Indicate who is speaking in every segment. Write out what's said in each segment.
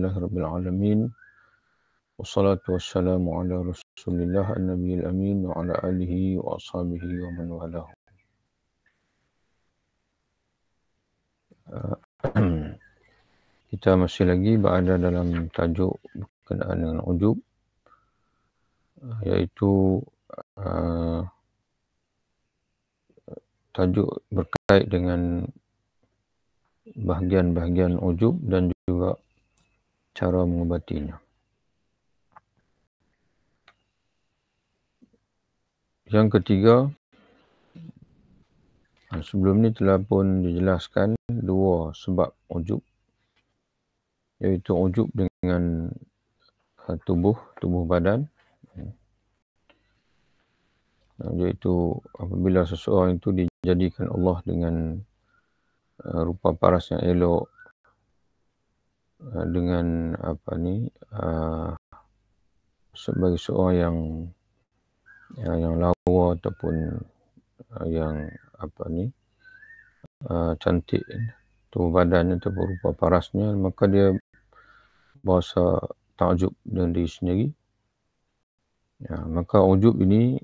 Speaker 1: Alhamdulillahirabbil alamin. Wassalatu wassalamu ala Rasulillah an-nabiyil amin wa ala alihi wa ashabihi wa man walahu. Kita masih lagi berada dalam tajuk berkenaan dengan ujub, iaitu tajuk berkait dengan bahagian-bahagian ujub dan juga cara mengobatinya. Yang ketiga, sebelum ni telah pun dijelaskan dua sebab ujub, iaitu ujub dengan tubuh badan, iaitu apabila seseorang itu dijadikan Allah dengan rupa paras yang elok, dengan sebagai seorang yang lawa ataupun yang cantik tubuh badannya ataupun rupa parasnya, maka dia berasa takjub dengan diri sendiri. Maka ujub ini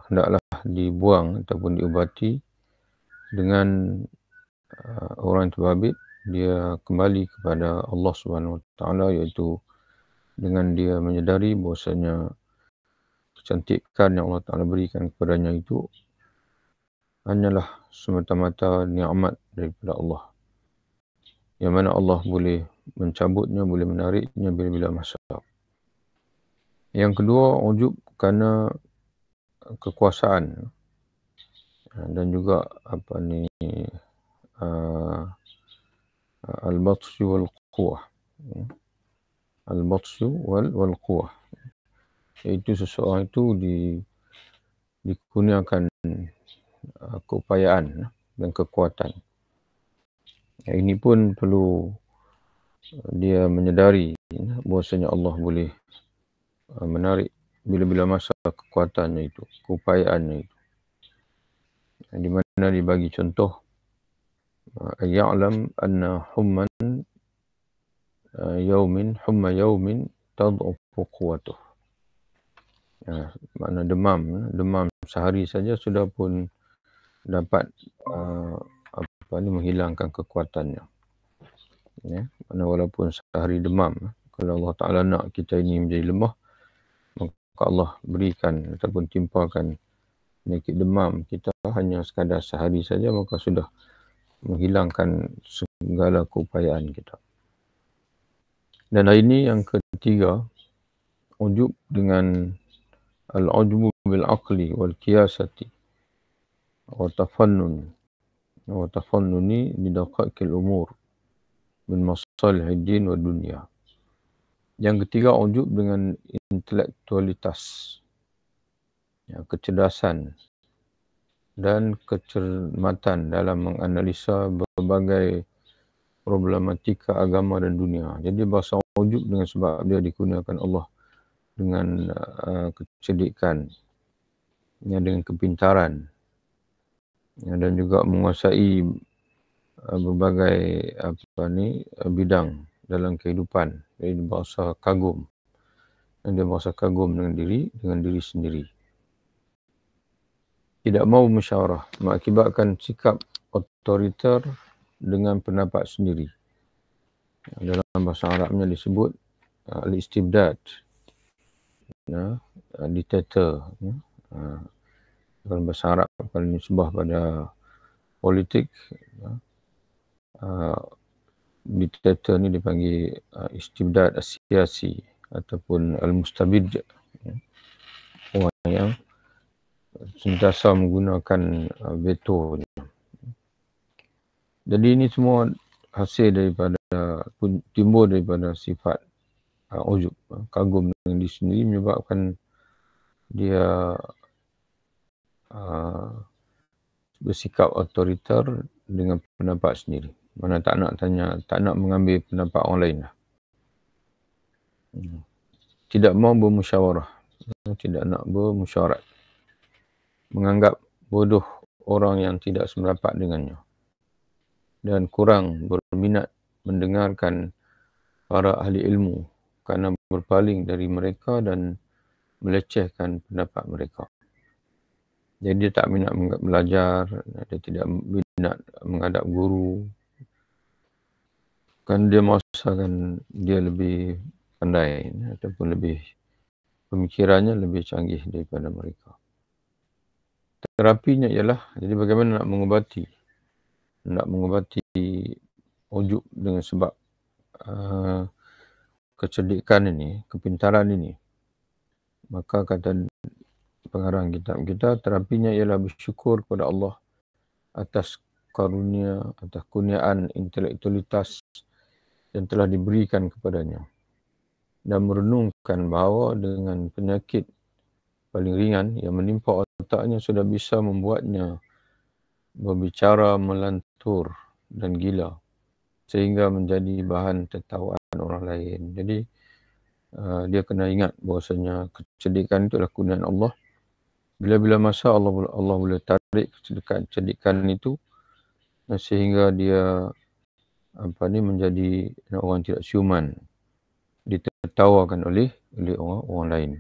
Speaker 1: hendaklah dibuang ataupun diubati dengan orang yang terbabit dia kembali kepada Allah Subhanahu Wa Taala, iaitu dengan dia menyedari bahwasanya kecantikan yang Allah Taala berikan kepadanya itu hanyalah semata-mata nikmat daripada Allah, yang mana Allah boleh mencabutnya, boleh menariknya bila-bila masa. Yang kedua, ujub kerana kekuasaan dan juga al-batsyu wal quwwah. Al-batsyu wal quwwah, iaitu seseorang itu dikurniakan keupayaan dan kekuatan. Ini pun perlu dia menyedari bahwasanya Allah boleh menarik bila-bila masa kekuatannya itu, keupayaannya itu. Di mana dibagi contoh, ya'lam anna humma yaumin tad'ufu quwwatuh. Makna demam sehari saja sudah pun dapat menghilangkan kekuatannya. Mana walaupun sehari demam, kalau Allah Ta'ala nak kita ini menjadi lemah, maka Allah berikan ataupun timpakan penyakit demam kita hanya sekadar sehari saja, maka sudah menghilangkan segala keupayaan kita. Dan hari ini yang ketiga, ujub dengan al-ujbu bil aqli wal qiyasati wa tafannuni bi daqaiqil umur min masalihid din wa dunya. Yang ketiga, ujub dengan intelektualitas, kecerdasan dan kecermatan dalam menganalisa berbagai problematika agama dan dunia. Jadi bahasa ujub dengan sebab dia dikurniakan Allah dengan kecerdikan, dengan kepintaran, dan juga menguasai berbagai bidang dalam kehidupan. Jadi bahasa kagum, dan dia bahasa kagum dengan diri sendiri. Tidak mau musyawarah mengakibatkan sikap otoriter dengan pendapat sendiri. Dalam bahasa Arabnya disebut al-istibdad, dictator. Dalam bahasa Arab kalau nisbah pada politik, dictator ni dipanggil istibdad as-siyasi ataupun al-mustabid, orang yang sentiasa menggunakan veto. Jadi ini semua hasil daripada, timbul daripada sifat ujub, kagum dengan diri sendiri, menyebabkan dia bersikap otoriter dengan pendapat sendiri. Mana tak nak mengambil pendapat orang lain lah. Tidak mau bermusyawarah, tidak nak bermusyawarat. Menganggap bodoh orang yang tidak sependapat dengannya. Dan kurang berminat mendengarkan para ahli ilmu kerana berpaling dari mereka dan melecehkan pendapat mereka. Jadi dia tak minat belajar, dia tidak minat menghadap guru. Kan dia merasakan dia lebih pandai ataupun lebih pemikirannya lebih canggih daripada mereka. Terapinya ialah, jadi bagaimana nak mengubati ujub dengan sebab kecerdikan ini, kepintaran ini. Maka kata pengarang kitab kita, terapinya ialah bersyukur kepada Allah atas karunia, atas kurniaan intelektualitas yang telah diberikan kepadanya. Dan merenungkan bahawa dengan penyakit paling ringan yang menimpa otaknya sudah bisa membuatnya berbicara melantur dan gila sehingga menjadi bahan tertawaan orang lain. Jadi dia kena ingat bahawasanya kecerdikan itu adalah kurniaan Allah. Bila-bila masa Allah boleh tarik kecerdikan itu sehingga dia menjadi orang tidak siuman, ditertawakan oleh orang lain.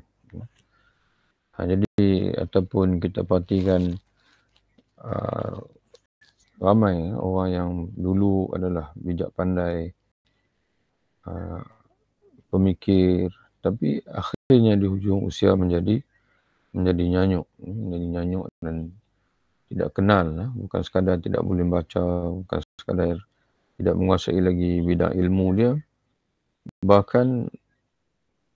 Speaker 1: Jadi ataupun kita perhatikan ramai orang yang dulu adalah bijak pandai, pemikir, tapi akhirnya di hujung usia menjadi nyanyuk dan tidak kenal, bukan sekadar tidak boleh baca, bukan sekadar tidak menguasai lagi bidang ilmu dia, bahkan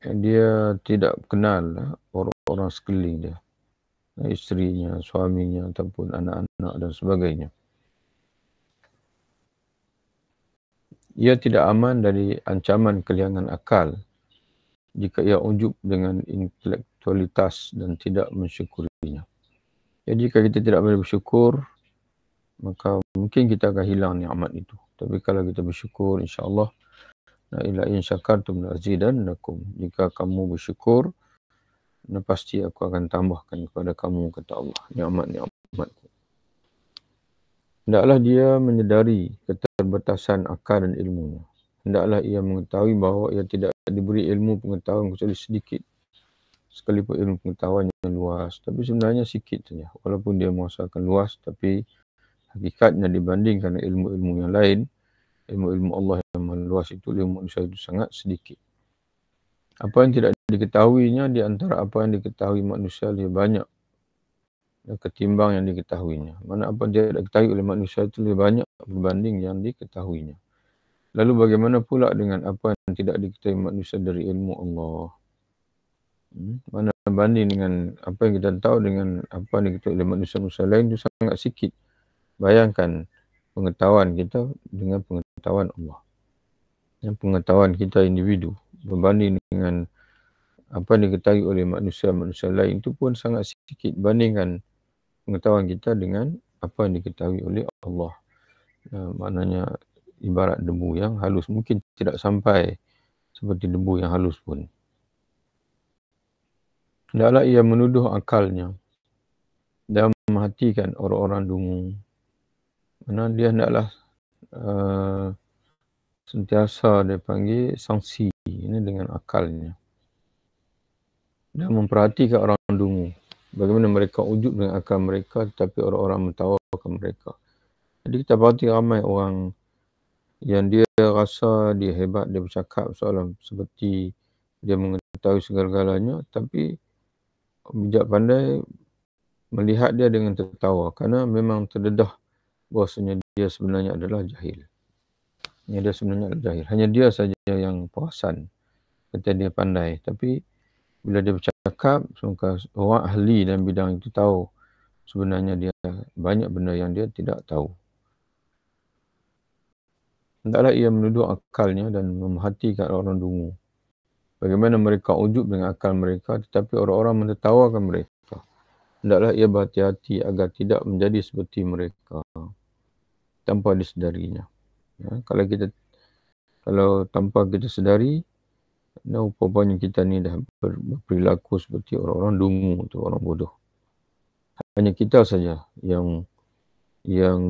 Speaker 1: dia tidak kenal orang-orang sekeliling dia, isterinya, suaminya ataupun anak-anak dan sebagainya. Ia tidak aman dari ancaman kehilangan akal jika ia ujub dengan intelektualitas dan tidak mensyukurinya. Jadi jika kita tidak boleh bersyukur, maka mungkin kita akan hilang nikmat itu. Tapi kalau kita bersyukur, insya-Allah, la in syakartum la azidannakum. Jika kamu bersyukur, pasti aku akan tambahkan kepada kamu, kata Allah, nikmat-nikmatku. Hendaklah dia menyedari keterbatasan akal dan ilmunya. Hendaklah ia mengetahui bahawa ia tidak diberi ilmu pengetahuan kecuali sedikit. Sekalipun ilmu pengetahuannya luas, tapi sebenarnya sikit saja. Walaupun dia merasakan luas, tapi hakikatnya dibandingkan ilmu-ilmu yang lain, ilmu-ilmu Allah yang luas itu, ilmu manusia itu sangat sedikit. Apa yang tidak diketahuinya di antara apa yang diketahui manusia lebih banyak ketimbang yang diketahuinya. Mana apa yang tidak diketahui oleh manusia itu lebih banyak berbanding yang diketahuinya. Lalu bagaimana pula dengan apa yang tidak diketahui manusia dari ilmu Allah? Mana banding dengan apa yang kita tahu dengan apa yang diketahui oleh manusia-manusia lain itu sangat sikit. Bayangkan pengetahuan kita dengan pengetahuan Allah. Yang pengetahuan kita individu berbanding dengan apa yang diketahui oleh manusia-manusia lain itu pun sangat sedikit. Bandingkan pengetahuan kita dengan apa yang diketahui oleh Allah. Maknanya ibarat debu yang halus. Mungkin tidak sampai seperti debu yang halus pun. Hendaklah ia menuduh akalnya dan memperhatikan orang-orang dungu. Mana dia hendaklah sentiasa dia panggil sangsi ini dengan akalnya. Dan memperhatikan orang dungu. Bagaimana mereka ujub dengan akal mereka, tetapi orang-orang mentawakan mereka. Jadi kita perhati ramai orang yang dia rasa dia hebat, dia bercakap seolah seperti dia mengetahui segala-galanya, tapi bijak pandai melihat dia dengan tertawa kerana memang terdedah bahawasanya dia sebenarnya adalah jahil. Hanya dia saja yang perasan kata dia pandai, tapi bila dia bercakap, orang ahli dalam bidang itu tahu sebenarnya dia banyak benda yang dia tidak tahu. Hendaklah ia menuduh akalnya dan memerhatikan orang dungu. Bagaimana mereka ujub dengan akal mereka, tetapi orang-orang menertawakan mereka. Hendaklah ia berhati-hati agar tidak menjadi seperti mereka tanpa disedarinya. Kalau tanpa kita sedari, rupanya kita ni dah berperilaku seperti orang-orang dungu atau orang bodoh. Hanya kita saja yang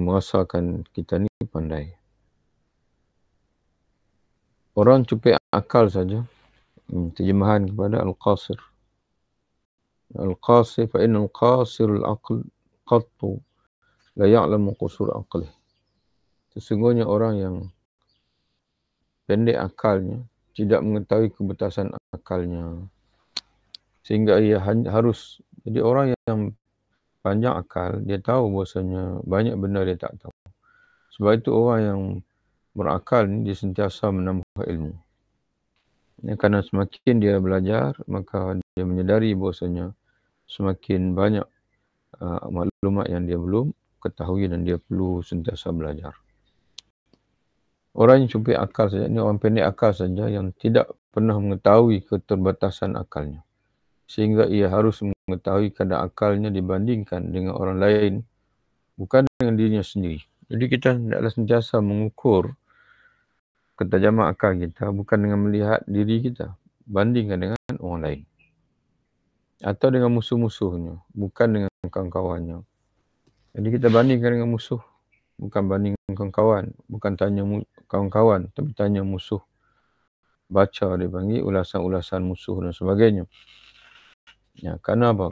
Speaker 1: merasakan kita ni pandai. orang cuplik akal saja. Terjemahan kepada Al-Qasir. Al-Qasir fa innal qasirul aql qattu la ya'lamu qusur aqlih. Sesungguhnya orang yang pendek akalnya tidak mengetahui kebatasan akalnya, sehingga ia harus, jadi orang yang panjang akal, dia tahu bahasanya banyak benda dia tak tahu. Sebab itu orang yang berakal ni dia sentiasa menambah ilmu. Ya, kerana semakin dia belajar, maka dia menyedari bahasanya semakin banyak maklumat yang dia belum ketahui dan dia perlu sentiasa belajar. Orang yang cuplik akal saja, ini orang pendek akal saja yang tidak pernah mengetahui keterbatasan akalnya, sehingga ia harus mengetahui kadar akalnya dibandingkan dengan orang lain, bukan dengan dirinya sendiri. Jadi kita hendaklah sentiasa mengukur ketajaman akal kita bukan dengan melihat diri kita, bandingkan dengan orang lain. Atau dengan musuh-musuhnya, bukan dengan kawan-kawannya. Jadi kita bandingkan dengan musuh, bukan banding dengan kawan-kawan. Bukan tanya kawan-kawan, tapi tanya musuh. Baca dia panggil ulasan-ulasan musuh dan sebagainya. Ya, kerana apa?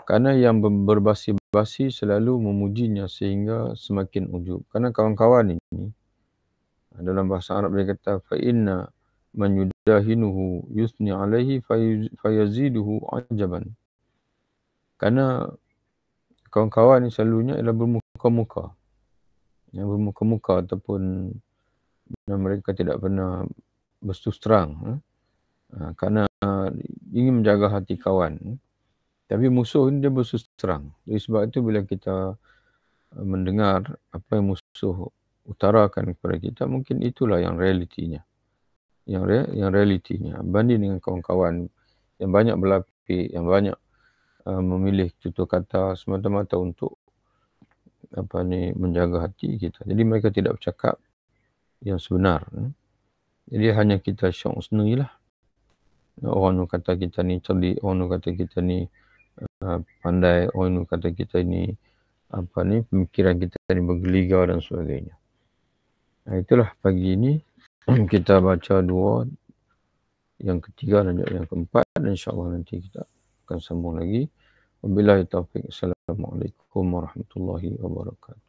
Speaker 1: Kerana yang berbasi-basi selalu memujinya sehingga semakin ujub. Kerana kawan-kawan ini, dalam bahasa Arab dia kata, فَإِنَّ مَنْ يُدَاهِنُهُ يُثْنِي عَلَيْهِ فَيَزِيدُهُ عَجَبًا. Kerana kawan-kawan ni selalunya ialah bermuka-muka. Yang bermuka-muka ataupun mereka tidak pernah berterus terang. Kerana ingin menjaga hati kawan. Tapi musuh ni dia berterus terang. Jadi sebab itu bila kita mendengar apa yang musuh utarakan kepada kita, mungkin itulah yang realitinya. Yang realitinya. Banding dengan kawan-kawan yang banyak berlapik, yang banyak memilih tutur kata semata-mata untuk menjaga hati kita. Jadi mereka tidak bercakap yang sebenar. Jadi hanya kita syok sendiri lah. Orang kata kita ni cerdik, orang kata kita ni pandai, orang kata kita ni pemikiran kita ni bergeligar dan sebagainya. Itulah pagi ini kita baca dua, yang ketiga dan yang keempat, dan insyaAllah nanti kita akan sambung lagi. Wabillahi taufiq. Assalamualaikum warahmatullahi wabarakatuh.